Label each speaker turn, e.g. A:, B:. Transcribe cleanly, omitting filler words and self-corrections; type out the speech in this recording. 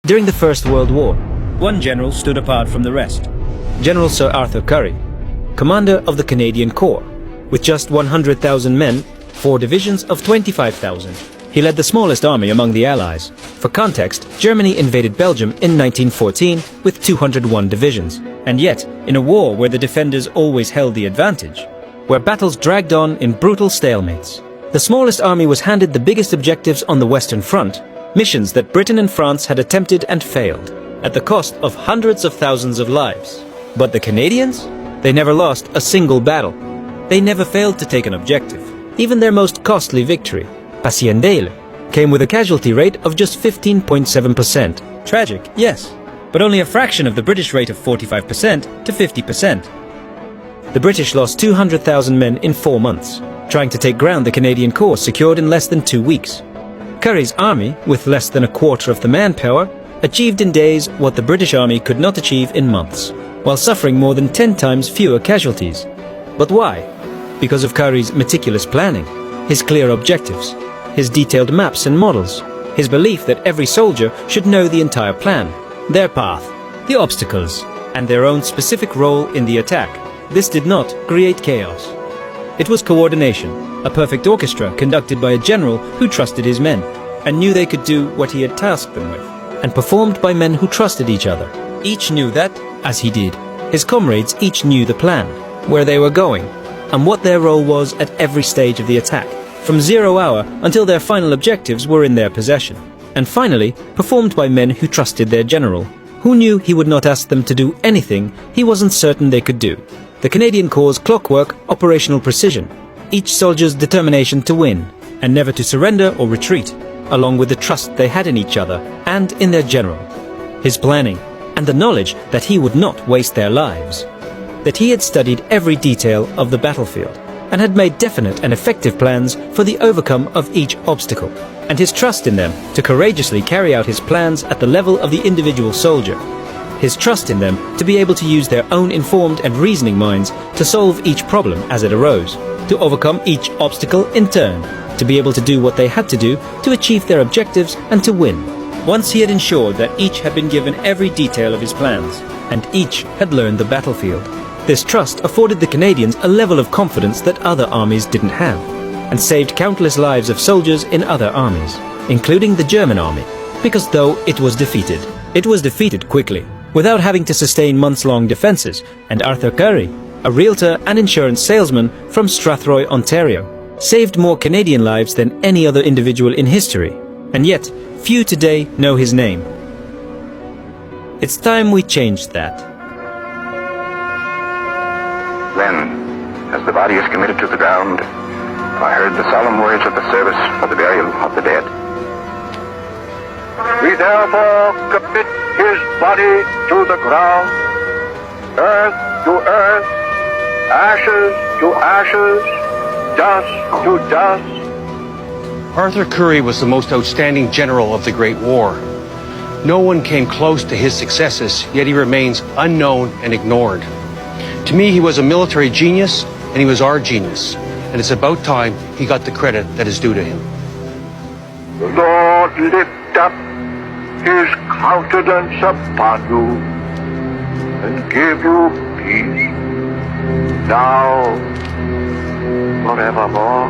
A: during the First World War.
B: One general stood apart from the rest.
A: General Sir Arthur Currie, commander of the Canadian Corps, with just 100,000 men, 4 divisions of 25,000. He led the smallest army among the Allies. For context, Germany invaded Belgium in 1914 with 201 divisions. And yet, in a war where the defenders always held the advantage, where battles dragged on in brutal stalemates, the smallest army was handed the biggest objectives on the Western Front, missions that Britain and France had attempted and failed, at the cost of hundreds of thousands of lives. But the Canadians? They never lost a single battle. They never failed to take an objective. Even their most costly victory, Passchendaele, came with a casualty rate of just 15.7%.
B: Tragic, yes, but only a fraction of the British rate of 45% to 50%.
A: The British lost 200,000 men in 4 months, trying to take ground the Canadian Corps secured in less than 2 weeks. Currie's army, with less than a quarter of the manpower, achieved in days what the British army could not achieve in months, while suffering more than 10 times fewer casualties. But why? Because of Currie's meticulous planning, his clear objectives, his detailed maps and models, his belief that every soldier should know the entire plan, their path, the obstacles, and their own specific role in the attack. This did not create chaos. It was coordination, a perfect orchestra conducted by a general who trusted his men, and knew they could do what he had tasked them with, and performed by men who trusted each other. Each knew that, as he did, his comrades each knew the plan, where they were going, and what their role was at every stage of the attack, from 0 hour until their final objectives were in their possession, and finally performed by men who trusted their general, who knew he would not ask them to do anything he wasn't certain they could do. The Canadian Corps' clockwork operational precision, each soldier's determination to win, and never to surrender or retreat, along with the trust they had in each other and in their general, his planning, and the knowledge that he would not waste their lives, that he had studied every detail of the battlefield, and had made definite and effective plans for the overcome of each obstacle, and his trust in them to courageously carry out his plans at the level of the individual soldier, his trust in them to be able to use their own informed and reasoning minds to solve each problem as it arose, to overcome each obstacle in turn, to be able to do what they had to do to achieve their objectives and to win. Once he had ensured that each had been given every detail of his plans, and each had learned the battlefield. This trust afforded the Canadians a level of confidence that other armies didn't have, and saved countless lives of soldiers in other armies, including the German army, because though it was defeated quickly, without having to sustain months-long defenses, and Arthur Currie, a realtor and insurance salesman from Strathroy, Ontario, saved more Canadian lives than any other individual in history, and yet few today know his name. It's time we changed that.
C: Then, as the body is committed to the ground, I heard the solemn words of the service for the burial of the dead. We therefore commit his body to the ground, earth to earth, ashes to ashes, dust to dust.
D: Arthur Currie was the most outstanding general of the Great War. No one came close to his successes, yet he remains unknown and ignored. To me, he was a military genius, and he was our genius. And it's about time he got the credit that is due to him.
C: The Lord lift up his countenance upon you and give you peace, now, forevermore.